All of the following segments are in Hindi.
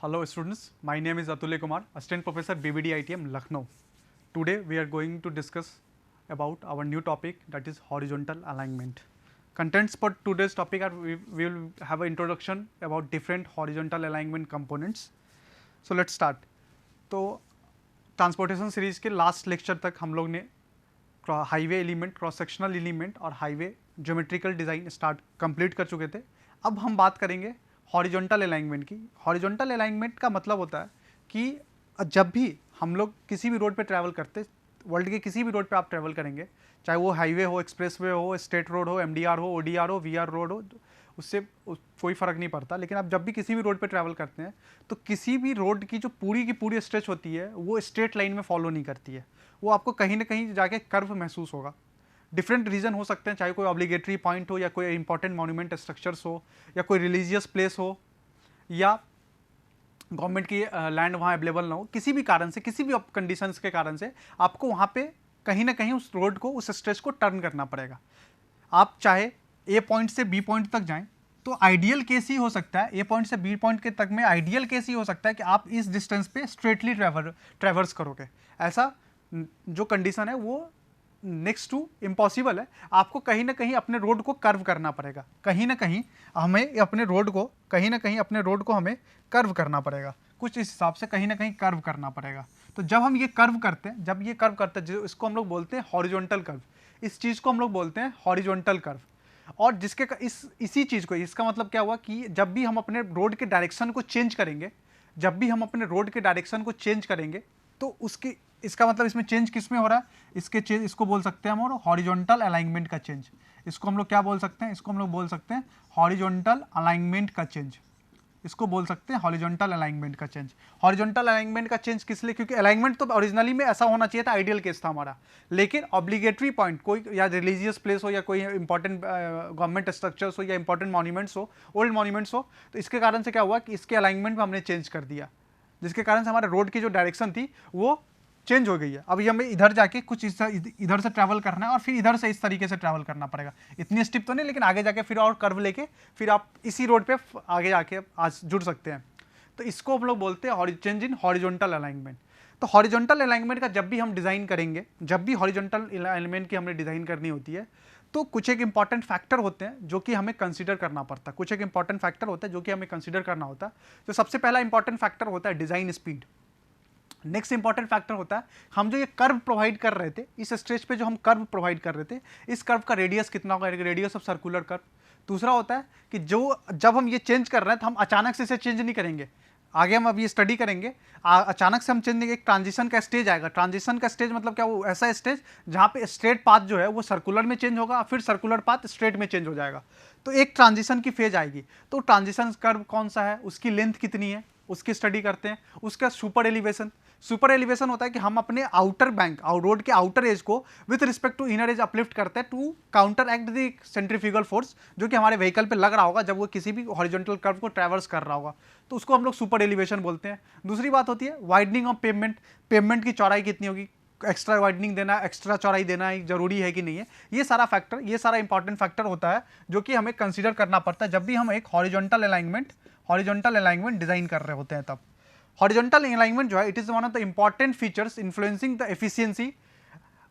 Hello students, my name is Atulya Kumar, Assistant Professor BBD ITM Lucknow. Today we are going to discuss about our new topic, that is horizontal alignment. Contents for today's topic are we will have an introduction about different horizontal alignment components. So let's start. तो ट्रांसपोर्टेशन सीरीज के लास्ट लेक्चर तक हम लोग ने highway element, cross sectional element और highway geometrical design start complete कर चुके थे. अब हम बात करेंगे हॉरिजॉन्टल अलाइनमेंट की. हॉरिजॉन्टल अलाइनमेंट का मतलब होता है कि जब भी हम लोग किसी भी रोड पे ट्रैवल करते, वर्ल्ड के किसी भी रोड पे आप ट्रैवल करेंगे, चाहे वो हाईवे हो, एक्सप्रेसवे हो, स्टेट रोड हो, एमडीआर हो, ओडीआर हो, वीआर रोड हो, उससे कोई फ़र्क नहीं पड़ता. लेकिन आप जब भी किसी भी रोड पे ट्रैवल करते हैं तो किसी भी रोड की जो पूरी की पूरी स्ट्रेच होती है वो स्ट्रेट लाइन में फॉलो नहीं करती है. वो आपको कहीं ना कहीं जाके कर्व महसूस होगा. डिफरेंट रीज़न हो सकते हैं, चाहे कोई ऑब्लिगेटरी पॉइंट हो, या कोई इंपॉर्टेंट मॉन्यूमेंट स्ट्रक्चर्स हो, या कोई रिलीजियस प्लेस हो, या गवर्नमेंट की लैंड वहाँ अवेलेबल ना हो. किसी भी कारण से, किसी भी कंडीशंस के कारण से आपको वहाँ पे कहीं ना कहीं उस रोड को, उस स्ट्रेच को टर्न करना पड़ेगा. आप चाहे ए पॉइंट से बी पॉइंट तक जाएं तो आइडियल केस ही हो सकता है, ए पॉइंट से बी पॉइंट के तक में आइडियल केस ही हो सकता है कि आप इस डिस्टेंस पे स्ट्रेटली ट्रैवर्स करोगे. ऐसा जो कंडीशन है वो नेक्स्ट टू इम्पॉसिबल है. आपको कहीं ना कहीं अपने रोड को कर्व करना पड़ेगा. कहीं ना कहीं हमें अपने रोड को, कहीं ना कहीं अपने रोड को हमें कर्व करना पड़ेगा. कुछ इस हिसाब से कहीं ना कहीं कर्व करना पड़ेगा. तो जब हम ये कर्व करते हैं, जब ये कर्व करते हैं, इसको हम लोग बोलते हैं हॉरिजॉन्टल कर्व. इस चीज़ को हम लोग बोलते हैं हॉरिजॉन्टल कर्व. और जिसके इसी चीज़ को, इसका मतलब क्या हुआ कि जब भी हम अपने रोड के डायरेक्शन को चेंज करेंगे, जब भी हम अपने रोड के डायरेक्शन को चेंज करेंगे तो उसकी, इसका मतलब इसमें चेंज किस में हो रहा है, इसको बोल सकते हैं हम हॉरिजॉन्टल अलाइनमेंट का चेंज. इसको हम लोग क्या बोल सकते हैं, इसको हम लोग बोल सकते हैं हॉरिजॉन्टल अलाइनमेंट का चेंज. इसको बोल सकते हैं हॉरिजॉन्टल अलाइनमेंट का चेंज. हॉरिजॉन्टल अलाइनमेंट का चेंज किस लिए, क्योंकि अलाइनमेंट तो ओरिजिनली में ऐसा होना चाहिए था, आइडियल केस था हमारा. लेकिन ऑब्लिगेटरी पॉइंट, कोई या रिलीजियस प्लेस हो, या कोई इंपॉर्टेंट गवर्नमेंट स्ट्रक्चर्स हो, या इंपॉर्टेंट मॉन्यूमेंट्स हो, ओल्ड मॉन्यूमेंट्स हो, तो इसके कारण से क्या हुआ कि इसके अलाइनमेंट में हमने चेंज कर दिया, जिसके कारण से हमारे रोड की जो डायरेक्शन थी वो चेंज हो गई है. अब ये हमें इधर जाके कुछ इधर से ट्रैवल करना है और फिर इधर से इस तरीके से ट्रैवल करना पड़ेगा. इतनी स्टिप तो नहीं, लेकिन आगे जाके फिर और कर्व लेके फिर आप इसी रोड पे आगे जाके आज जुड़ सकते हैं. तो इसको हम लोग बोलते हैं चेंज इन हॉरिजॉन्टल अलाइनमेंट. तो हॉरिजॉन्टल अलाइनमेंट का जब भी हम डिज़ाइन करेंगे, जब भी हॉरिजॉन्टल अलाइनमेंट की हमें डिज़ाइन करनी होती है, तो कुछ एक इंपॉर्टेंट फैक्टर होते हैं जो कि हमें कंसीडर करना पड़ता है. कुछ एक इंपॉर्टेंट फैक्टर होता है जो कि हमें कंसीडर करना होता है. तो सबसे पहला इंपॉर्टेंट फैक्टर होता है design speed. Next important factor होता है, हम जो ये कर्व प्रोवाइड कर रहे थे, इस स्ट्रेच पे जो हम कर्व प्रोवाइड कर रहे थे, इस कर्व का रेडियस कितना होगा, रेडियस ऑफ सर्कुलर कर्व. दूसरा होता है कि जब हम ये चेंज कर रहे हैं तो हम अचानक से इसे चेंज नहीं करेंगे. आगे हम अब ये स्टडी करेंगे, अचानक से हम चेंज नहीं, एक ट्रांजिशन का स्टेज आएगा. ट्रांजिशन का स्टेज मतलब क्या, वो ऐसा स्टेज जहाँ पे स्ट्रेट पाथ जो है वो सर्कुलर में चेंज होगा, फिर सर्कुलर पाथ स्ट्रेट में चेंज हो जाएगा. तो एक ट्रांजिशन की फेज आएगी. तो ट्रांजिशन कर्व कौन सा है, उसकी लेंथ कितनी है, उसकी स्टडी करते हैं. उसका सुपर एलिवेशन. सुपर एलिवेशन होता है कि हम अपने आउटर बैंक, रोड के आउटर एज को with respect to inner edge uplift करते हैं to counteract the centrifugal force जो कि हमारे व्हीकल पे लग रहा होगा जब वो किसी भी हॉरिजॉन्टल कर्व को ट्रैवर्स कर रहा होगा. तो उसको हम लोग सुपर एलिवेशन बोलते हैं. दूसरी बात होती है वाइडनिंग ऑफ पेवमेंट. पेवमेंट की चौड़ाई कितनी होगी, एक्स्ट्रा वाइडनिंग देना, एक्स्ट्रा चौड़ाई देना जरूरी है कि नहीं है. ये सारा फैक्टर, ये सारा इंपॉर्टेंट फैक्टर होता है जो कि हमें कंसीडर करना पड़ता है जब भी हम एक हॉरिजॉन्टल अलाइनमेंट डिजाइन कर रहे होते हैं. तब horizontal alignment जो है, it is one of the important features influencing the efficiency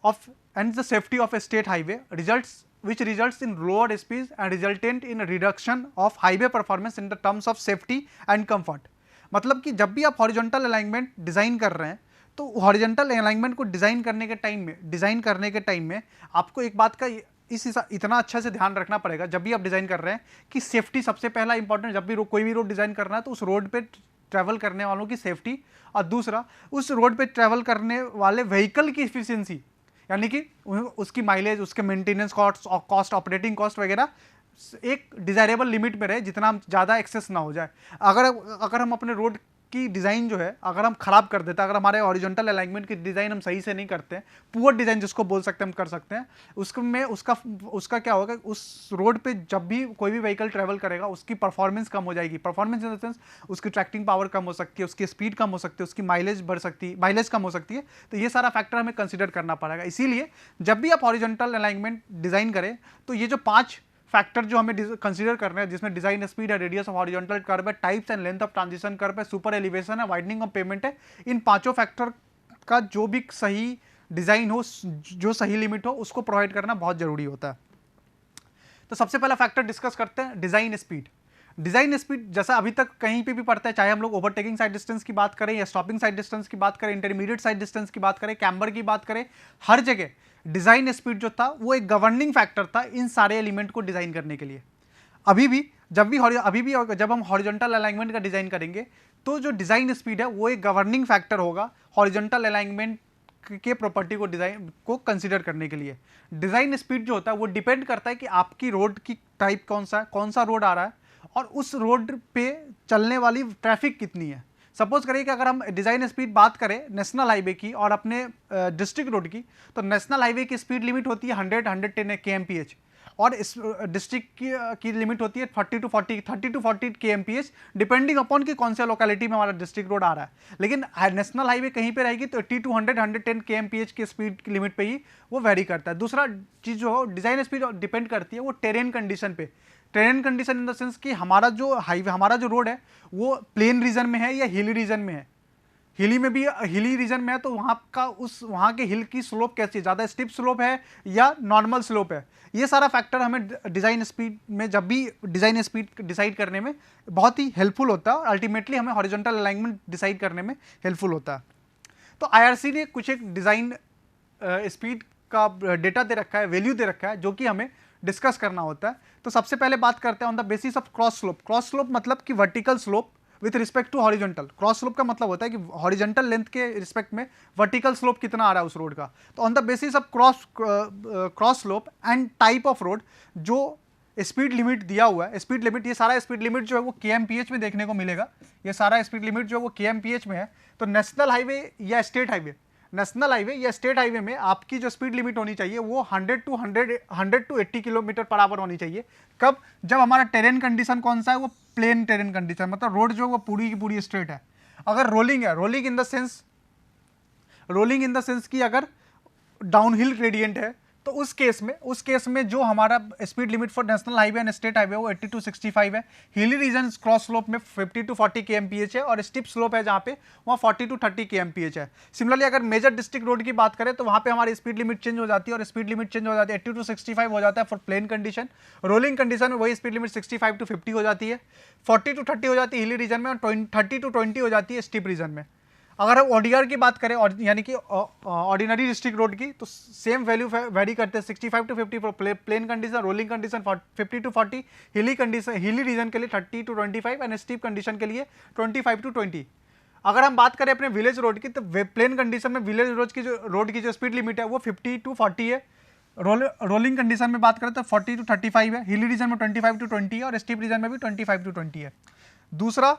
of and the safety of a state highway, which results in lower speeds and resultant in a reduction of highway performance in the terms of safety and comfort. मतलब कि जब भी आप हॉरिजॉन्टल अलाइनमेंट डिज़ाइन कर रहे हैं तो हॉरिजॉन्टल अलाइनमेंट को डिज़ाइन करने के टाइम में आपको एक बात का इतना अच्छा से ध्यान रखना पड़ेगा जब भी आप डिज़ाइन कर रहे हैं कि सेफ्टी सबसे पहला इंपॉर्टेंट. जब भी कोई भी रोड डिज़ाइन करना है तो उस रोड पे ट्रैवल करने वालों की सेफ्टी, और दूसरा उस रोड पे ट्रैवल करने वाले व्हीकल की एफिशिएंसी, यानी कि उसकी माइलेज, उसके मेंटेनेंस कॉस्ट, ऑपरेटिंग कॉस्ट वगैरह एक डिज़ायरेबल लिमिट में रहे, जितना हम ज़्यादा एक्सेस ना हो जाए. अगर हम अपने रोड की डिज़ाइन जो है अगर हम खराब कर देते हैं, अगर हमारे हॉरिजॉन्टल अलाइनमेंट की डिज़ाइन हम सही से नहीं करते हैं, पुअर डिज़ाइन जिसको बोल सकते हैं हम कर सकते हैं, उसमें उसका क्या होगा, उस रोड पे जब भी कोई भी व्हीकल ट्रैवल करेगा उसकी परफॉर्मेंस कम हो जाएगी. परफॉर्मेंस इन द सेंस उसकी ट्रैक्टिंग पावर कम हो सकती है, उसकी स्पीड कम हो सकती है, उसकी माइलेज कम हो सकती है. तो ये सारा फैक्टर हमें कंसिडर करना पड़ेगा. इसीलिए जब भी आप हॉरिजॉन्टल अलाइनमेंट डिज़ाइन करें तो ये जो 5 फैक्टर जो हमें कंसीडर करना है, जिसमें डिजाइन स्पीड है, रेडियस ऑफ हॉरिजॉन्टल कर्व है, types and length of transition curve है, सुपर एलिवेशन है, वाइडनिंग ऑफ पेमेंट है, इन पांचों फैक्टर का जो भी सही डिजाइन हो, जो सही लिमिट हो, उसको प्रोवाइड करना बहुत जरूरी होता है। तो सबसे पहला फैक्टर डिस्कस करते हैं, डिजाइन स्पीड। डिजाइन स्पीड जैसा अभी तक कहीं पे भी पढ़ता है, चाहे हम लोग ओवरटेकिंग साइड डिस्टेंस की बात करें या स्टॉपिंग साइड डिस्टेंस की बात करें, इंटरमीडिएट साइड डिस्टेंस की बात करें, कैम्बर की बात करें, हर जगह डिजाइन स्पीड जो था वो एक गवर्निंग फैक्टर था इन सारे एलिमेंट को डिजाइन करने के लिए। अभी भी जब हम हॉरिजॉन्टल अलाइनमेंट का डिजाइन करेंगे तो जो डिजाइन स्पीड है वो एक गवर्निंग फैक्टर होगा हॉरिजॉन्टल अलाइनमेंट के प्रॉपर्टी को डिजाइन को कंसीडर करने के लिए। डिजाइन स्पीड जो होता है वो डिपेंड करता है कि आपकी रोड की टाइप कौन सा रोड आ रहा है और उस रोड पे चलने वाली ट्रैफिक कितनी है। सपोज करिए कि अगर हम डिजाइन स्पीड बात करें नेशनल हाईवे की और अपने डिस्ट्रिक्ट रोड की, तो नेशनल हाईवे की स्पीड लिमिट होती है 100-110 kmph और इस डिस्ट्रिक्ट की लिमिट होती है 30 to 40 kmph, डिपेंडिंग अपॉन कि कौन से लोकेलिटी में हमारा डिस्ट्रिक्ट रोड आ रहा है। लेकिन नेशनल हाईवे कहीं पे रहेगी तो 80 to 110 kmph की स्पीड की लिमिट पे ही वो वेरी करता है। दूसरा चीज जो डिजाइन स्पीड डिपेंड करती है वो टेरेन कंडीशन पे। Terrain condition in the sense कि हमारा जो रोड है वो प्लेन रीजन में है या हिली रीजन में है। हिली रीजन में है तो वहाँ के हिल की स्लोप कैसी है, ज़्यादा स्टिप स्लोप है या नॉर्मल स्लोप है। ये सारा फैक्टर हमें डिज़ाइन स्पीड में जब भी डिज़ाइन स्पीड डिसाइड करने में बहुत ही हेल्पफुल होता है और अल्टीमेटली हमें हॉरिजॉन्टल अलाइनमेंट डिसाइड करने में हेल्पफुल होता है। तो आईआरसी ने कुछ एक डिज़ाइन स्पीड का डेटा दे रखा है, वैल्यू दे रखा है जो कि हमें डिस्कस करना होता है। तो सबसे पहले बात करते हैं on the basis of cross slope. Cross slope मतलब कि vertical slope with respect to horizontal. Cross slope का मतलब होता है कि हॉरिजॉन्टल लेंथ के रिस्पेक्ट में वर्टिकल स्लोप कितना आ रहा है उस रोड का। तो on the basis of cross slope and type of road जो स्पीड लिमिट दिया हुआ है, स्पीड लिमिट, ये सारा स्पीड लिमिट जो है वो kmph में देखने को मिलेगा। ये सारा स्पीड लिमिट जो है वो kmph में है। तो नेशनल हाईवे या स्टेट हाईवे में आपकी जो स्पीड लिमिट होनी चाहिए वो 100 to 80 किलोमीटर पर आवर होनी चाहिए। कब? जब हमारा टेरेन कंडीशन कौन सा है, वो प्लेन टेरेन कंडीशन, मतलब रोड जो है वो पूरी की पूरी स्ट्रेट है। अगर रोलिंग है, रोलिंग इन द सेंस कि अगर डाउनहिल ग्रेडियंट है तो उस केस में जो हमारा speed limit for national highway and state highway वो 80 to 65 है। हिली रीजन क्रॉस स्लोप में 50 to 40 kmph है और स्टिप स्लोप है जहाँ पे वहाँ 40 to 30 kmph है। सिमिलरली अगर मेजर डिस्ट्रिक्ट रोड की बात करें तो वहाँ पे हमारी स्पीड लिमिट चेंज हो जाती है और स्पीड लिमिट चेंज हो जाती है 80 to 65 हो जाता है for plain condition. Rolling condition में वही स्पीड लिमिट 65 to 50 हो जाती है, 40 to 30 हो जाती है हिली रीजन में और 30 to 20 हो जाती है स्टिप रीजन में। अगर हम ODR की बात करें और यानी कि ऑर्डिनरी डिस्ट्रिक्ट रोड की, तो सेम वैल्यू वेरी करते हैं 65 to 50 for plain condition, rolling condition 50 to 40, hilly region के लिए 30 to 25 एंड स्टीप कंडीशन के लिए 25 to 20। अगर हम बात करें अपने विलेज रोड की तो प्लेन कंडीशन में विलेज रोड की जो स्पीड लिमिट है वो 50 to 40 है। रोलिंग कंडीशन में बात करें तो 40 to 35 है, हिली रीजन में 25 to 20 है और स्टीप रीजन में भी 25 to 20 है। दूसरा,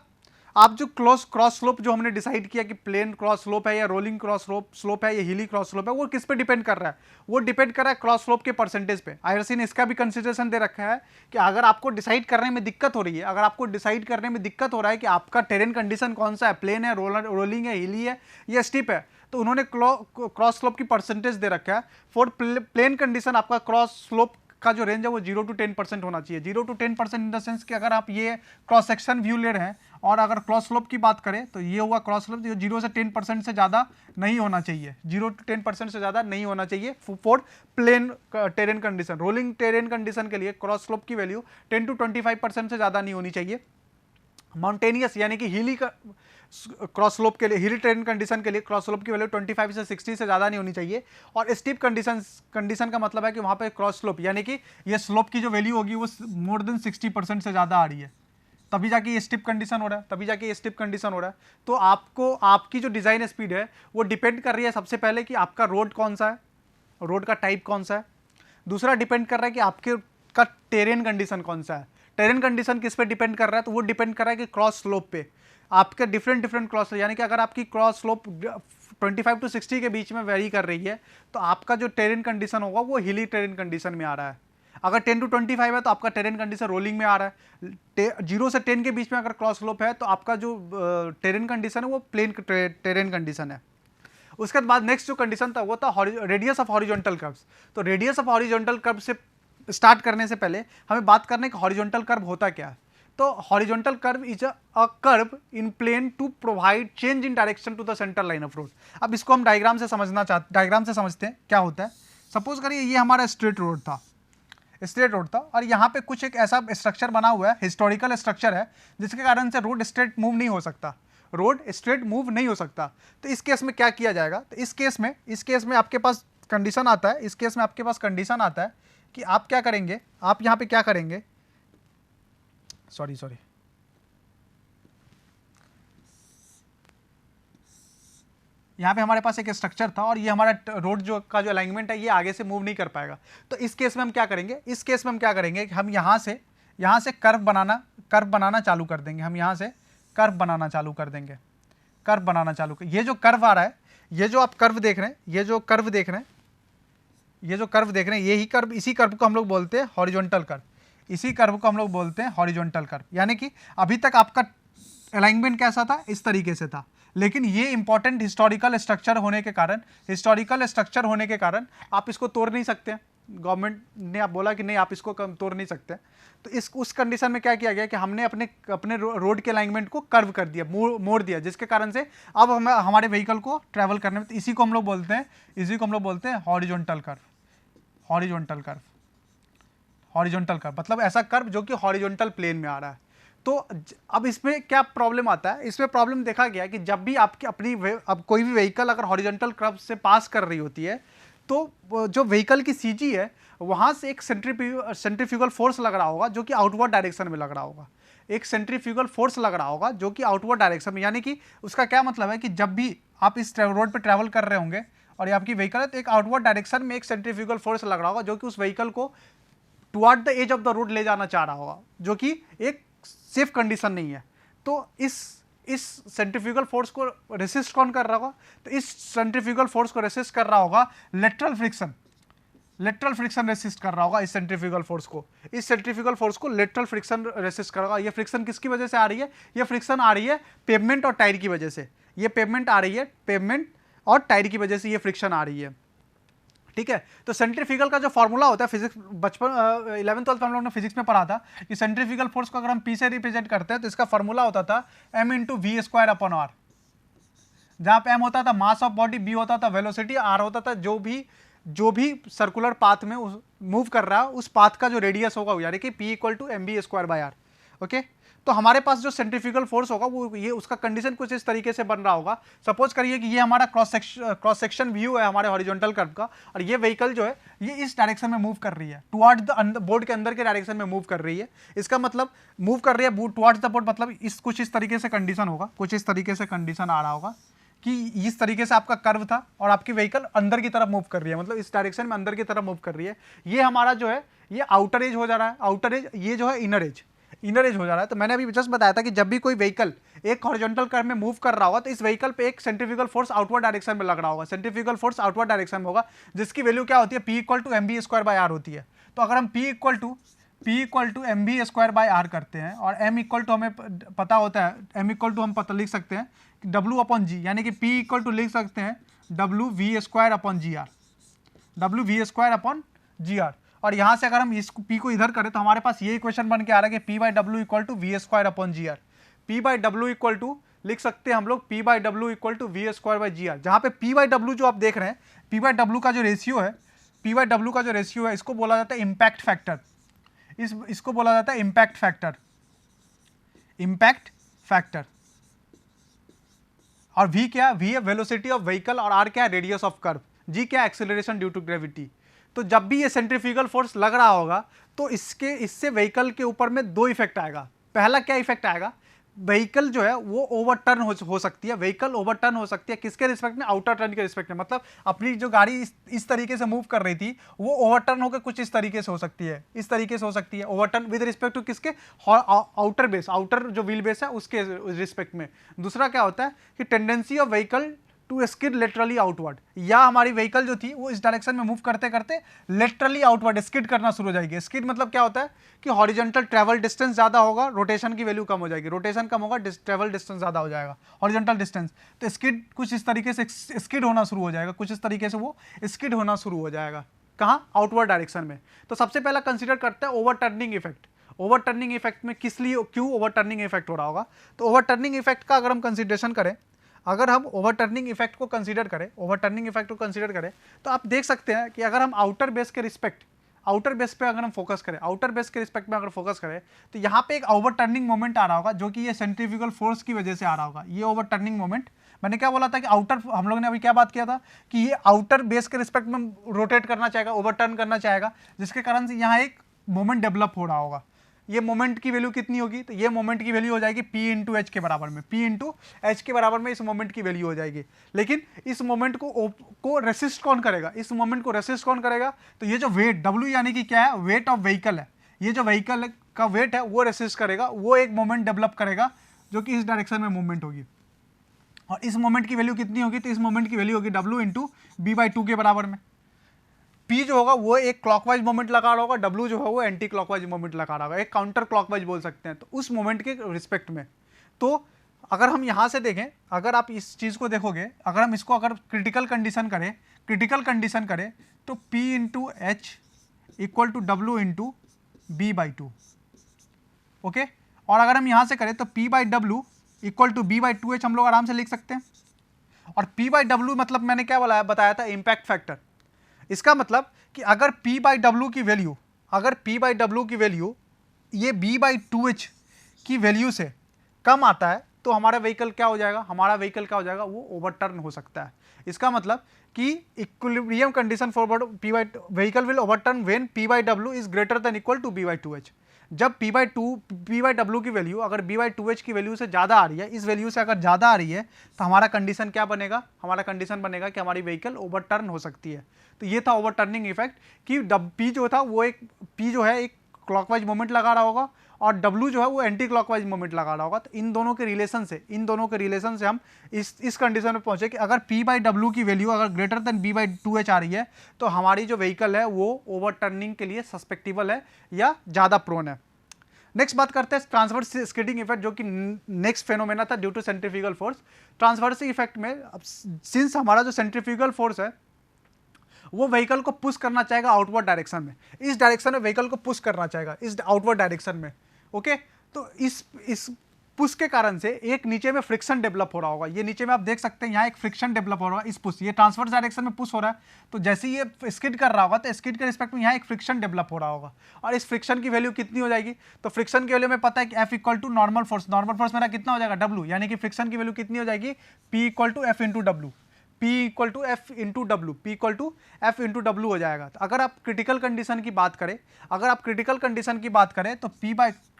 आप जो क्रॉस स्लोप जो हमने डिसाइड किया कि प्लेन क्रॉस स्लोप है या रोलिंग क्रॉस स्लोप है या हिली क्रॉस स्लोप है, वो किस पे डिपेंड कर रहा है? वो डिपेंड कर रहा है क्रॉस स्लोप के परसेंटेज पे। आईआरसी ने इसका भी कंसिडरेशन दे रखा है कि अगर आपको डिसाइड करने में दिक्कत हो रही है, कि आपका टेरेन कंडीशन कौन सा है, प्लेन है, रोलिंग है, हिली है या स्टिप है, तो उन्होंने क्रॉस स्लोप की परसेंटेज दे रखा है। फॉर प्लेन कंडीशन आपका क्रॉस स्लोप का जो रेंज है वो 0 to 10% होना चाहिए। 0 to 10% इन द सेंस कि अगर आप ये क्रॉस सेक्शन व्यू ले रहे हैं और अगर क्रॉस स्लोप की बात करें तो ये हुआ क्रॉस स्लोप, 0 से 10% से ज़्यादा नहीं होना चाहिए, 0 to 10% से ज़्यादा नहीं होना चाहिए for plain terrain condition. Rolling terrain condition के लिए क्रॉस स्लोप की वैल्यू 10 to 25% से ज़्यादा नहीं होनी चाहिए। माउंटेनियस यानी कि हिली क्रॉस स्लोप के लिए, हिली टेरेन कंडीशन के लिए क्रॉस स्लोप की वैल्यू 25 से 60 से ज़्यादा नहीं होनी चाहिए। और स्टीप कंडीशन का मतलब है कि वहाँ पे क्रॉस स्लोप यानी कि ये स्लोप की जो वैल्यू होगी वो मोर देन 60% से ज़्यादा आ रही है, तभी जाके ये स्टिप कंडीशन हो रहा है। तो आपको आपकी जो डिज़ाइन स्पीड है वो डिपेंड कर रही है सबसे पहले कि आपका रोड कौन सा है, रोड का टाइप कौन सा है। दूसरा डिपेंड कर रहा है कि आपके का टेरेन कंडीशन कौन सा है। टेरेन कंडीशन किस पे डिपेंड कर रहा है? तो वो डिपेंड कर रहा है कि क्रॉस स्लोप पे आपके डिफरेंट क्रॉस, यानी कि अगर आपकी क्रॉस स्लोप 25 to 60 के बीच में वेरी कर रही है तो आपका जो टेरेन कंडीशन होगा वो हिली टेरेन कंडीशन में आ रहा है। अगर 10 to 25 है तो आपका टेरेन कंडीशन रोलिंग में आ रहा है। 0 से 10 के बीच में अगर क्रॉस स्लोप है तो आपका जो टेरेन कंडीशन है वो प्लेन टेरेन कंडीशन है। उसके बाद नेक्स्ट जो कंडीशन था वो था रेडियस ऑफ हॉरिजॉन्टल कर्व्स। तो रेडियस ऑफ हॉरिजॉन्टल कर्व से स्टार्ट करने से पहले हमें बात करना है कि हॉरिजॉन्टल कर्व होता क्या है। तो horizontal curve is a curve in plane to provide change in direction to the centre line of road. अब इसको हम डायग्राम से डायग्राम से समझते हैं क्या होता है। सपोज करिए ये हमारा स्ट्रेट रोड था और यहाँ पे कुछ एक ऐसा स्ट्रक्चर बना हुआ है, हिस्टोरिकल स्ट्रक्चर है, जिसके कारण से रोड स्ट्रेट मूव नहीं हो सकता, तो इस केस में क्या किया जाएगा, तो इस केस में आपके पास कंडीशन आता है, कि आप क्या करेंगे, आप यहाँ पे क्या करेंगे, सॉरी यहाँ पे हमारे पास एक स्ट्रक्चर था और ये हमारा रोड जो अलाइनमेंट है ये आगे से मूव नहीं कर पाएगा। तो इस केस में हम क्या करेंगे, कि हम यहाँ से कर्व बनाना चालू कर देंगे। ये जो कर्व आ रहा है, ये जो आप कर्व देख रहे हैं, इसी कर्व को हम लोग बोलते हैं हॉरिजॉन्टल कर्व। यानी कि अभी तक आपका अलाइनमेंट कैसा था, इस तरीके से था, लेकिन ये इंपॉर्टेंट हिस्टोरिकल स्ट्रक्चर होने के कारण आप इसको तोड़ नहीं सकते। गवर्नमेंट ने आप बोला कि नहीं, आप इसको तोड़ नहीं सकते। तो उस कंडीशन में क्या किया गया कि हमने अपने रोड के अलाइनमेंट को कर्व कर दिया, मोड़ दिया, जिसके कारण से अब हमारे व्हीकल को ट्रैवल करने में, इसी को हम लोग बोलते हैं हॉरिजॉन्टल कर्व। मतलब ऐसा कर्व जो कि हॉरिजॉन्टल प्लेन में आ रहा है। तो अब इसमें क्या प्रॉब्लम आता है, इसमें प्रॉब्लम देखा गया कि जब भी आपकी अब कोई भी व्हीकल अगर हॉरिजॉन्टल कर्व से पास कर रही होती है, तो जो व्हीकल की सीजी है वहां से एक सेंट्रीफ्यूगल फोर्स लग रहा होगा जो कि आउटवर्ड डायरेक्शन में लग रहा होगा, यानी कि उसका क्या मतलब है कि जब भी आप इस रोड पर ट्रैवल कर रहे होंगे और ये आपकी व्हीकल है, तो एक आउटवर्ड डायरेक्शन में एक सेंट्रीफ्यूगल फोर्स लग रहा होगा जो कि उस व्हीकल को toward the edge of the road ले जाना चाह रहा होगा, जो कि एक सेफ कंडीशन नहीं है। तो इस सेंट्रीफ्यूगल फोर्स को रेसिस्ट कौन कर रहा होगा, तो इस सेंट्रीफ्यूगल फोर्स को रेसिस्ट कर रहा होगा लेटरल फ्रिक्शन रेसिस्ट कर रहा होगा इस सेंट्रीफ्यूगल फोर्स को लेटरल फ्रिक्शन रेसिस्ट कर रहा होगा। ये फ्रिक्शन किसकी वजह से आ रही है, ये फ्रिक्शन आ रही है पेवमेंट और टायर की वजह से, पेवमेंट और टायर की वजह से ये फ्रिक्शन आ रही है। ठीक है, तो सेंट्रीफ्यूगल का जो फॉर्मूला होता है, फिजिक्स बचपन 11th-12th में हम लोगों ने फिजिक्स में पढ़ा था कि सेंट्रीफ्यूगल फोर्स को अगर हम पी से रिप्रेजेंट करते हैं तो इसका फॉर्मूला होता था m/v²/r, जहां पे m होता था मास ऑफ बॉडी, b होता था वेलोसिटी, r होता था जो भी सर्कुलर पाथ में मूव कर रहा है उस पाथ का जो रेडियस होगा, यानी कि p = mv²/r। ओके, तो हमारे पास जो सेंट्रीफ्यूगल फोर्स होगा वो ये उसका कंडीशन कुछ इस तरीके से बन रहा होगा। सपोज करिए कि ये हमारा क्रॉस सेक्शन व्यू है हमारे हॉरिजॉन्टल कर्व का, और ये व्हीकल जो है ये इस डायरेक्शन में मूव कर रही है, टुवर्ड द बोर्ड के अंदर के डायरेक्शन में मूव कर रही है। इसका मतलब मूव कर रही है टुवर्ड्स द बोर्ड, मतलब कुछ इस तरीके से कंडीशन होगा, आ रहा होगा कि इस तरीके से आपका कर्व था और आपकी व्हीकल अंदर की तरफ मूव कर रही है, मतलब इस डायरेक्शन में अंदर की तरफ मूव कर रही है। ये हमारा जो है ये आउटर एज हो जा रहा है, ये जो है इनर एज हो जा रहा है। तो मैंने अभी जस्ट बताया था कि जब भी कोई व्हीकल एक हॉरिजॉन्टल कर्व में मूव कर रहा होगा तो इस व्हीकल पे एक सेंट्रीफ्यूगल फोर्स आउटवर्ड डायरेक्शन में लग रहा होगा, जिसकी वैल्यू क्या होती है, P = mv²/r होती है। तो अगर हम P = mv²/r करते हैं और m = हमें पता होता है, हम लिख सकते हैं W/g, यानी कि P = लिख सकते हैं WV²/gr। और यहाँ से अगर हम इस P को इधर करें तो हमारे पास ये इक्वेशन बन के आ रहा है कि P/W = v²/gr। P/W लिख सकते हैं हम लोग P/W = v²/gr, जहाँ पे P/W जो आप देख रहे हैं, P/W का जो रेशियो है, इसको बोला जाता है इम्पैक्ट फैक्टर। इसको बोला जाता है इम्पैक्ट फैक्टर। और V क्या है, V है वेलोसिटी ऑफ व्हीकल, और R क्या है, रेडियस ऑफ कर्व, G क्या है, एक्सेलरेशन ड्यू टू ग्रेविटी। तो जब भी ये सेंट्रीफ्यूगल फोर्स लग रहा होगा तो इससे व्हीकल के ऊपर में दो इफेक्ट आएगा। पहला क्या इफेक्ट आएगा, व्हीकल जो है वो ओवरटर्न हो सकती है, किसके रिस्पेक्ट में, आउटर टर्न के रिस्पेक्ट में। मतलब अपनी जो गाड़ी इस तरीके से मूव कर रही थी वो ओवरटर्न होकर कुछ इस तरीके से हो सकती है, ओवरटर्न विद रिस्पेक्ट टू किसके, आउटर जो व्हील बेस है उसके रिस्पेक्ट में। दूसरा क्या होता है कि tendency of vehicle to skid laterally outward, या हमारी व्हीकल जो थी वो इस डायरेक्शन में मूव करते करते लेटरली आउटवर्ड स्किड करना शुरू हो जाएगी। स्किड मतलब क्या होता है कि हॉरिजॉन्टल ट्रैवल डिस्टेंस ज्यादा होगा, रोटेशन की वैल्यू कम हो जाएगी, रोटेशन कम होगा, ट्रैवल डिस्टेंस ज्यादा हो जाएगा, हॉरिजॉन्टल डिस्टेंस। तो स्किड कुछ इस तरीके से स्किड होना शुरू हो जाएगा, कहाँ, आउटवर्ड डायरेक्शन में। तो सबसे पहला कंसीडर करते हैं ओवरटर्निंग इफेक्ट। ओवरटर्निंग इफेक्ट में किस लिए, क्यों ओवरटर्निंग इफेक्ट हो रहा होगा। तो ओवरटर्निंग इफेक्ट का अगर हम कंसिडरेशन करें, अगर हम ओवरटर्निंग इफेक्ट को कंसीडर करें, ओवरटर्निंग इफेक्ट को कंसीडर करें, तो आप देख सकते हैं कि अगर हम आउटर बेस के रिस्पेक्ट, आउटर बेस पे अगर हम फोकस करें, आउटर बेस के रिस्पेक्ट में अगर फोकस करें, तो यहाँ पे एक ओवरटर्निंग मोमेंट आ रहा होगा, जो कि ये सेंट्रीफ्यूगल फोर्स की वजह से आ रहा होगा। ये ओवरटर्निंग मोमेंट, मैंने क्या बोला था कि आउटर, हम लोगों ने अभी क्या बात किया था कि ये आउटर बेस के रिस्पेक्ट में रोटेट करना चाहेगा, ओवरटर्न करना चाहेगा, जिसके कारण से यहाँ एक मोमेंट डेवलप हो रहा होगा। ये मोमेंट की वैल्यू कितनी होगी, तो ये मोमेंट की वैल्यू हो जाएगी P इंटू एच के बराबर में, P इंटू एच के बराबर में इस मोमेंट की वैल्यू हो जाएगी। लेकिन इस मोमेंट को रेसिस्ट कौन करेगा, इस मोमेंट को रेसिस्ट कौन करेगा, तो ये जो वेट W यानी कि क्या है, वेट ऑफ व्हीकल है, ये जो व्हीकल का वेट है वो रेसिस्ट करेगा, वो एक मोमेंट डेवलप करेगा जो कि इस डायरेक्शन में मूवमेंट होगी। और इस मोमेंट की वैल्यू कितनी होगी, तो इस मोमेंट की वैल्यू होगी W इंटू B/2 के बराबर में। P जो होगा वो एक क्लॉकवाइज मोमेंट लगा रहा होगा, W जो है वो एंटी क्लॉकवाइज मोमेंट लगा रहा होगा, एक काउंटर क्लॉकवाइज बोल सकते हैं। तो उस मोमेंट के रिस्पेक्ट में, तो अगर हम यहाँ से देखें, अगर आप इस चीज़ को देखोगे, अगर हम इसको अगर क्रिटिकल कंडीशन करें तो P into H equal to W into B/2, okay. और अगर हम यहाँ से करें तो P/W इक्वल टू B/2H हम लोग आराम से लिख सकते हैं। और P/W मतलब मैंने क्या बताया था, इम्पैक्ट फैक्टर। इसका मतलब कि अगर P/W की वैल्यू, अगर P/W की वैल्यू ये B/2H की वैल्यू से कम आता है, तो हमारा व्हीकल क्या हो जाएगा, वो ओवरटर्न हो सकता है। इसका मतलब कि equilibrium condition for vehicle will overturn when P/W is greater than equal to B/2H। जब P/W की वैल्यू अगर B/2H की वैल्यू से ज़्यादा आ रही है, इस वैल्यू से अगर ज़्यादा आ रही है, तो हमारा कंडीशन क्या बनेगा, हमारा कंडीशन बनेगा कि हमारी व्हीकल ओवरटर्न हो सकती है। तो ये था ओवरटर्निंग इफेक्ट कि P जो था वो P जो है एक क्लॉकवाइज मोमेंट लगा रहा होगा और W जो है वो एंटी क्लॉकवाइज मोमेंट लगा रहा होगा। तो इन दोनों के रिलेशन से हम इस कंडीशन में पहुंचे कि अगर P/W की वैल्यू अगर ग्रेटर देन B/2H आ रही है, तो हमारी जो व्हीकल है वो ओवरटर्निंग के लिए सस्पेक्टिबल है या ज़्यादा प्रोन है। नेक्स्ट बात करते हैं ट्रांसवर्स स्किडिंग इफेक्ट, जो कि नेक्स्ट फेनोमेना था due to centrifugal force. Transverse effect में सिंस हमारा जो सेंट्रीफ्यूगल फोर्स है वो व्हीकल को पुश करना चाहेगा आउटवर्ड डायरेक्शन में, इस डायरेक्शन में व्हीकल को पुश करना चाहेगा, इस आउटवर्ड डायरेक्शन में, ओके। तो इस पुश के कारण से एक नीचे में फ्रिक्शन डेवलप हो रहा होगा। ये नीचे में आप देख सकते हैं यहाँ एक फ्रिक्शन डेवलप हो रहा है, इस पुश, ये ट्रांसवर्स डायरेक्शन में पुश हो रहा है, तो जैसे ही ये स्किड कर रहा होगा तो स्किड के रिस्पेक्ट में यहाँ एक फ्रिक्शन डेवलप हो रहा होगा। और इस फ्रिक्शन की वैल्यू कितनी हो जाएगी, तो फ्रिक्शन की वैल्यू में पता है कि F equal to normal force मेरा कितना हो जाएगा, W, यानी कि फ्रिक्शन की वैल्यू कितनी हो जाएगी, P equal to F into W, P equal to F into W, P equal to F into W हो जाएगा। तो अगर आप क्रिटिकल कंडीशन की बात करें, तो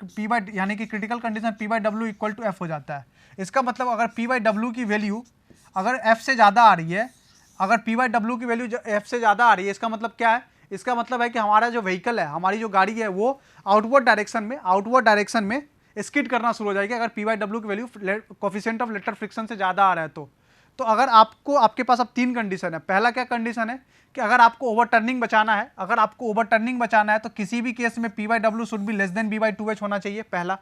P यानी कि critical condition P/W equal to F हो जाता है। इसका मतलब अगर P/W की वैल्यू अगर F से ज़्यादा आ रही है, अगर P/W की वैल्यू F से ज़्यादा आ रही है, इसका मतलब क्या है, इसका मतलब है कि हमारा जो व्हीकल है, हमारी जो गाड़ी है वो आउटवर्ड डायरेक्शन में स्किड करना शुरू हो जाएगी अगर P/W की value coefficient of lateral friction से ज़्यादा आ रहा है तो अगर आपके पास अब तीन कंडीशन है। पहला क्या कंडीशन है कि अगर आपको ओवरटर्निंग बचाना है, तो किसी भी केस में P/W should be less than B/2H होना चाहिए, पहला।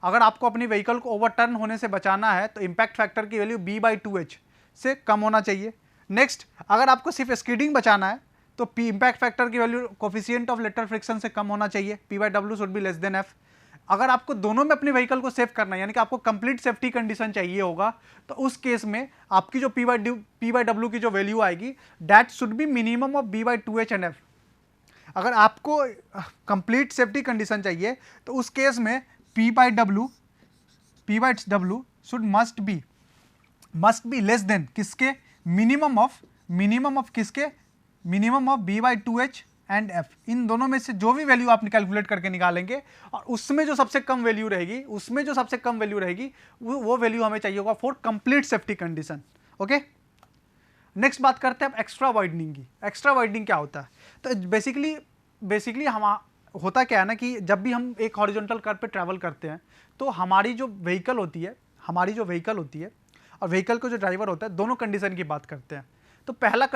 अगर आपको अपनी व्हीकल को ओवरटर्न होने से बचाना है तो इम्पैक्ट फैक्टर की वैल्यू B/2H से कम होना चाहिए। नेक्स्ट, अगर आपको सिर्फ स्किडिंग बचाना है तो इम्पैक्ट फैक्टर की value coefficient of lateral friction से कम होना चाहिए, P/W should be less than F। अगर आपको दोनों में अपनी व्हीकल को सेव करना है, यानी कि आपको कंप्लीट सेफ्टी कंडीशन चाहिए होगा, तो उस केस में आपकी जो P/W की जो वैल्यू आएगी, that should be minimum of B/2H and F। अगर आपको कंप्लीट सेफ्टी कंडीशन चाहिए तो उस केस में P/W should must be less than किसके, मिनिमम ऑफ किसके, minimum of B/2H and F। इन दोनों में से जो भी वैल्यू आप कैलकुलेट करके निकालेंगे और उसमें जो सबसे कम वैल्यू रहेगी, वो वैल्यू हमें चाहिए होगा for complete safety condition, okay. Next बात करते हैं अब एक्स्ट्रा वाइडनिंग की। एक्स्ट्रा वाइडनिंग क्या होता है, तो बेसिकली हम होता क्या है ना कि जब भी हम एक हॉरिजॉन्टल कर्व पे ट्रैवल करते हैं तो हमारी जो व्हीकल होती है और व्हीकल को जो ड्राइवर होता है, दोनों कंडीशन की बात करते हैं। तो पहला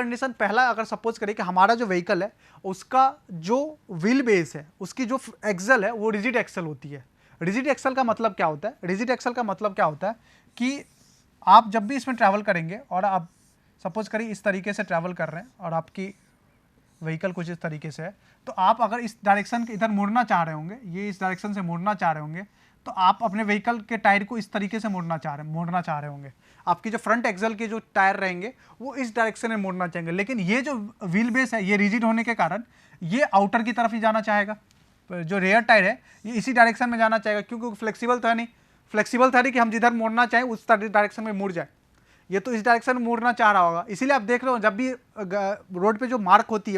अगर सपोज करें कि हमारा जो व्हीकल है उसका जो व्हील बेस है, उसकी जो एक्सल है वो रिजिड एक्सल होती है। रिजिड एक्सल का मतलब क्या होता है, कि आप जब भी इसमें ट्रैवल करेंगे और आप सपोज करिए इस तरीके से ट्रैवल कर रहे हैं और आपकी व्हीकल कुछ इस तरीके से है, तो आप अगर इस डायरेक्शन के इधर मुड़ना चाह रहे होंगे, ये इस डायरेक्शन से मुड़ना चाह रहे होंगे, तो आप अपने व्हीकल के टायर को इस तरीके से मोड़ना चाह रहे होंगे। आपकी जो फ्रंट एक्सल के जो टायर रहेंगे वो इस डायरेक्शन में मोड़ना चाहेंगे, लेकिन ये जो व्हील बेस है ये रिजिड होने के कारण ये आउटर की तरफ ही जाना चाहेगा। जो रेयर टायर है ये इसी डायरेक्शन में जाना चाहेगा, क्योंकि फ्लेक्सिबल था नहीं, फ्लेक्सिबल था नहीं कि हम जिधर मोड़ना चाहें उस डायरेक्शन में मुड़ जाए, ये तो इस डायरेक्शन में मुड़ना चाह रहा होगा। इसीलिए आप देख रहे हो जब भी रोड पे जो मार्क होती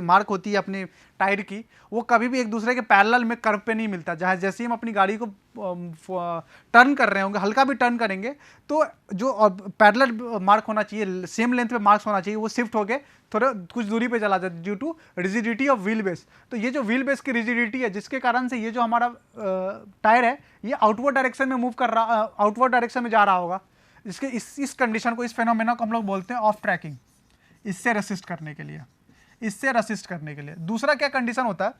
है अपने टायर की, वो कभी भी एक दूसरे के पैरेलल में कर्व पे नहीं मिलता। जहाँ जैसे ही हम अपनी गाड़ी को टर्न कर रहे होंगे, हल्का भी टर्न करेंगे तो जो पैरेलल मार्क होना चाहिए, सेम लेंथ पे मार्क्स होना चाहिए, वो शिफ्ट हो गए थोड़ा कुछ दूरी पे चला जाता है due to rigidity of wheel base. तो ये जो व्हील बेस की रिजिडिटी है जिसके कारण से ये जो हमारा टायर है ये आउटवर्ड डायरेक्शन में मूव कर रहा, आउटवर्ड डायरेक्शन में जा रहा होगा। इसके इस कंडीशन को, इस फेनोमेना को हम लोग बोलते हैं ऑफ ट्रैकिंग। इससे रेसिस्ट करने के लिए दूसरा क्या कंडीशन होता है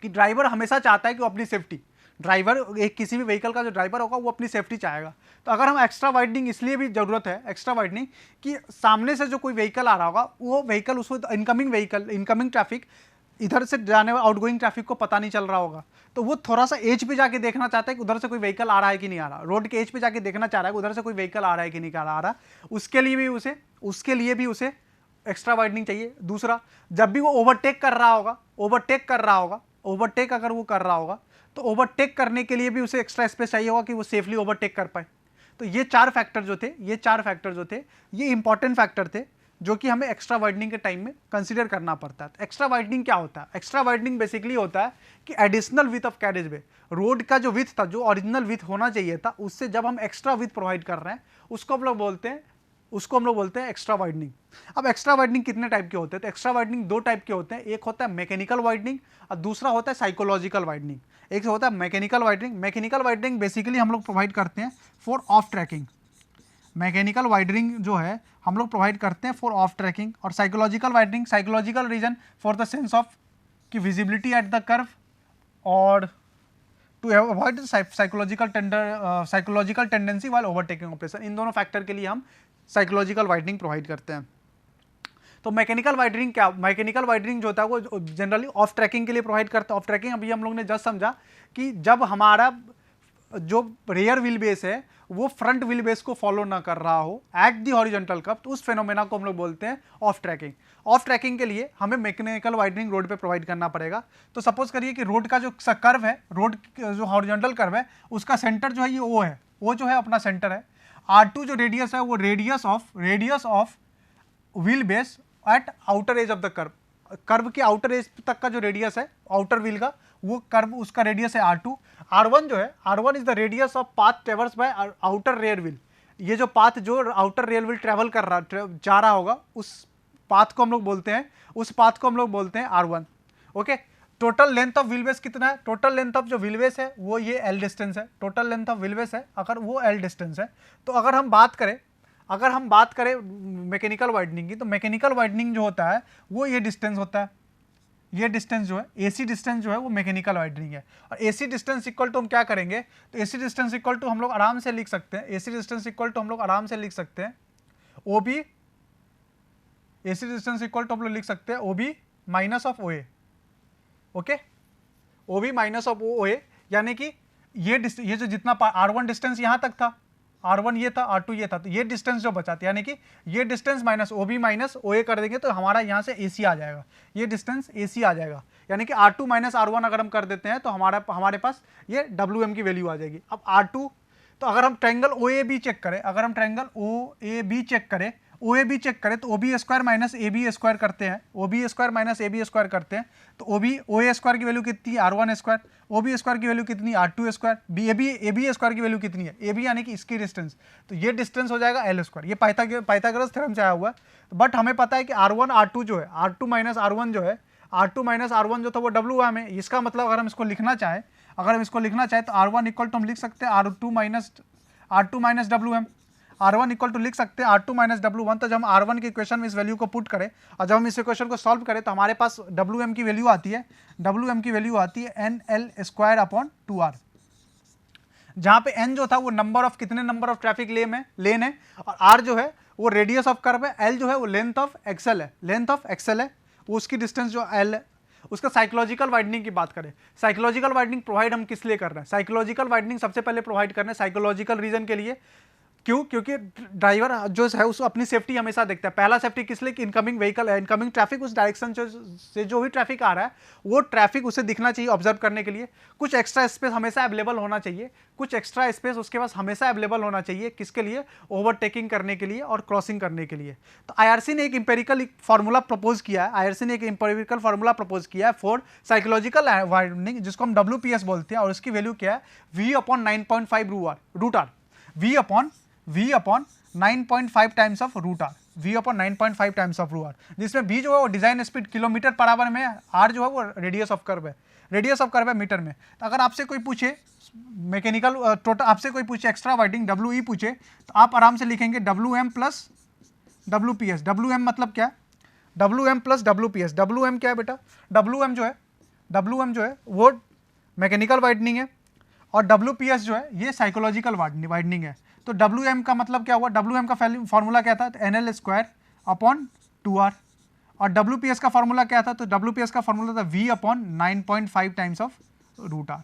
कि ड्राइवर हमेशा चाहता है कि वो अपनी सेफ्टी, ड्राइवर एक किसी भी व्हीकल का जो ड्राइवर होगा वो अपनी सेफ्टी चाहेगा। तो अगर हम एक्स्ट्रा वाइडनिंग इसलिए भी जरूरत है एक्स्ट्रा वाइडनिंग कि सामने से जो कोई व्हीकल आ रहा होगा वो व्हीकल, उसको इनकमिंग ट्रैफिक, इधर से जाने वाले आउटगोइंग ट्रैफिक को पता नहीं चल रहा होगा, तो वो थोड़ा सा एज पे जाके देखना चाहता है कि उधर से कोई व्हीकल आ रहा है कि नहीं आ रहा, रोड के एज पे जाके देखना चाह रहा है कि उधर से कोई व्हीकल आ रहा है कि नहीं आ रहा। उसके लिए भी उसे एक्स्ट्रा वाइडनिंग चाहिए। दूसरा, जब भी वो ओवरटेक कर रहा होगा, ओवरटेक अगर वो कर रहा होगा तो ओवरटेक करने के लिए भी उसे एक्स्ट्रा स्पेस चाहिए होगा कि वो सेफली ओवरटेक कर पाए। तो ये चार फैक्टर जो थे ये इंपॉर्टेंट फैक्टर थे जो कि हमें एक्स्ट्रा वाइडनिंग के टाइम में कंसीडर करना पड़ता है। तो एक्स्ट्रा वाइडनिंग क्या होता है? एक्स्ट्रा वाइडनिंग बेसिकली होता है कि additional width of carriage way, road का जो विथ था, जो ओरिजिनल विथ होना चाहिए था, उससे जब हम एक्स्ट्रा विथ प्रोवाइड कर रहे हैं उसको हम लोग बोलते हैं एक्स्ट्रा वाइडनिंग। अब एक्स्ट्रा वाइडनिंग कितने टाइप के होते हैं? तो एक्स्ट्रा वाइडनिंग दो टाइप के होते हैं, एक होता है मैकेनिकल वाइडनिंग और दूसरा होता है साइकोलॉजिकल वाइडनिंग। एक होता है मैकेनिकल वाइडनिंग बेसिकली हम लोग प्रोवाइड करते हैं for of tracking. Mechanical widening जो है हम लोग प्रोवाइड करते हैं फॉर ऑफ ट्रैकिंग। और psychological reason for the sense of की विजिबिलिटी एट द कर्व और to avoid psychological tendency while overtaking operation. इन दोनों फैक्टर के लिए हम साइकोलॉजिकल वाइडनिंग प्रोवाइड करते हैं। तो मैकेनिकल वाइडनिंग जो होता है वो जनरली ऑफ ट्रैकिंग के लिए प्रोवाइड करता है। ऑफ ट्रैकिंग अभी हम लोग ने जस्ट समझा कि जब हमारा जो रेयर व्हील बेस है वो फ्रंट व्हील बेस को फॉलो ना कर रहा हो एट दी हॉरिजॉन्टल कर्व, तो उस फेनोमेना को हम लोग बोलते हैं ऑफ ट्रैकिंग। ऑफ ट्रैकिंग के लिए हमें मैकेनिकल वाइडनिंग रोड पे प्रोवाइड करना पड़ेगा। तो सपोज करिए कि रोड का जो कर्व है, रोड जो हॉरिजॉन्टल कर्व है उसका सेंटर जो है ये ओ है, वो जो है अपना सेंटर है। R2 जो रेडियस है वो radius of wheel base eight outer as of the curve के आउटर एज तक का जो रेडियस है आउटर व्हील का, वो कर्व उसका रेडियस है R2। R1 जो है, R1 is the radius of path traverse by outer rear wheel. ये जो पाथ जो आउटर रेयर व्हील ट्रेवल कर रहा जा रहा होगा उस पाथ को हम लोग बोलते हैं R1। Okay, total length of wheel base कितना है? टोटल लेंथ ऑफ जो व्हील बेस है वो ये L डिस्टेंस है, total length of wheel base है अगर वो L डिस्टेंस है। तो अगर हम बात करें मैकेनिकल वाइडनिंग की, तो मैकेनिकल वाइडनिंग जो होता है वो ये डिस्टेंस होता है, ये डिस्टेंस जो है AC डिस्टेंस जो है वो मैकेनिकल वाइडनिंग है। और AC डिस्टेंस इक्वल टू हम क्या करेंगे? तो AC डिस्टेंस इक्वल टू हम लोग आराम से लिख सकते हैं, OB, AC distance equal to हम लोग लिख सकते हैं OB minus of OA। Okay, OB minus of OA, यानी कि ये जो जितना R1 डिस्टेंस यहाँ तक था, R1 ये था, R2 ये था, तो ये डिस्टेंस जो बचा था, यानी कि ये distance minus OB minus OA कर देंगे तो हमारा यहाँ से AC आ जाएगा, ये डिस्टेंस AC आ जाएगा। यानी कि R2 माइनस R1 अगर हम कर देते हैं तो हमारे पास ये WM की वैल्यू आ जाएगी। अब R2, तो अगर हम ट्रायंगल OAB चेक करें, OAB चेक करें तो OB square minus AB square करते हैं, तो OA स्क्वायर की वैल्यू कितनी है? R1 square. OB स्क्वायर की वैल्यू कितनी? R2 square. AB स्क्वायर की वैल्यू कितनी है? AB यानी कि इसकी डिस्टेंस, तो ये डिस्टेंस हो जाएगा L स्क्वायर। ये पाइथागोरस थ्योरम से आया हुआ है, बट हमें पता है कि R1 R2 जो है, R2 माइनस R1 जो था वो WM है। इसका मतलब अगर हम इसको लिखना चाहें तो R1 इक्वल टू हम लिख सकते हैं R2 minus WM। R1 equal to लिख सकते हैं R2 माइनस W1। तो जब हम R1 की इक्वेशन में इस वैल्यू को पुट करें और जब हम इस इक्वेशन को सॉल्व करें तो हमारे पास WM की वैल्यू आती है NL स्क्वायर अपॉन 2R, जहाँ पे N जो था वो कितने नंबर ऑफ ट्रैफिक लेन है, और R जो है वो रेडियस ऑफ कर्व है, L जो है वो लेंथ ऑफ एक्सेल है, वो उसकी डिस्टेंस जो L है। उसका साइकोलॉजिकल वाइडनिंग की बात करें, साइकोलॉजिकल वाइडनिंग प्रोवाइड हम किस लिए कर रहे हैं? साइकोलॉजिकल वाइडनिंग सबसे पहले प्रोवाइड कर रहे हैं साइकोलॉजिकल रीजन के लिए। क्यों? क्योंकि ड्राइवर जो है उसको अपनी सेफ्टी हमेशा देखता है। पहला सेफ्टी किस लिए कि इनकमिंग व्हीकल है, इनकमिंग ट्रैफिक उस डायरेक्शन से जो भी ट्रैफिक आ रहा है वो ट्रैफिक उसे दिखना चाहिए ऑब्जर्व करने के लिए। कुछ एक्स्ट्रा स्पेस हमेशा अवेलेबल होना चाहिए, कुछ एक्स्ट्रा स्पेस उसके पास हमेशा अवेलेबल होना चाहिए। किसके लिए? ओवरटेकिंग करने के लिए और क्रॉसिंग करने के लिए। तो आईआरसी ने एक इंपेरिकल फार्मूला प्रपोज किया है, आईआरसी ने एक इंपेरिकल फार्मूला प्रपोज किया है फॉर साइकोलॉजिकल वाइडनिंग, जिसको हम WPS बोलते हैं, और उसकी वैल्यू क्या है? V/9.5 root R, V upon 9.5 times of root R, V upon 9.5 times of root R, जिसमें V जो है वो design speed kilometre per hour में है, R जो है वो रेडियस ऑफ कर्व है, रेडियस ऑफ कर्व है मीटर में। तो अगर आपसे कोई पूछे मैकेनिकल टोटल, आपसे कोई पूछे एक्स्ट्रा वाइडनिंग WE पूछे, तो आप आराम से लिखेंगे WM प्लस WPS। WM मतलब क्या? WM plus WPS। WM क्या है बेटा? WM जो है वो मैकेनिकल वाइडनिंग है, और WPS जो है ये साइकोलॉजिकल वाइडनिंग है। तो WM का मतलब क्या हुआ? WM का फॉर्मूला क्या था? NL स्क्वायर अपॉन 2R, और WPS का फॉर्मूला क्या था? तो WPS का फॉर्मूला था V upon 9.5 times of root R,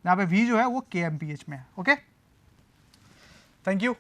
यहाँ पे V जो है वो kmph में है। Okay, thank you.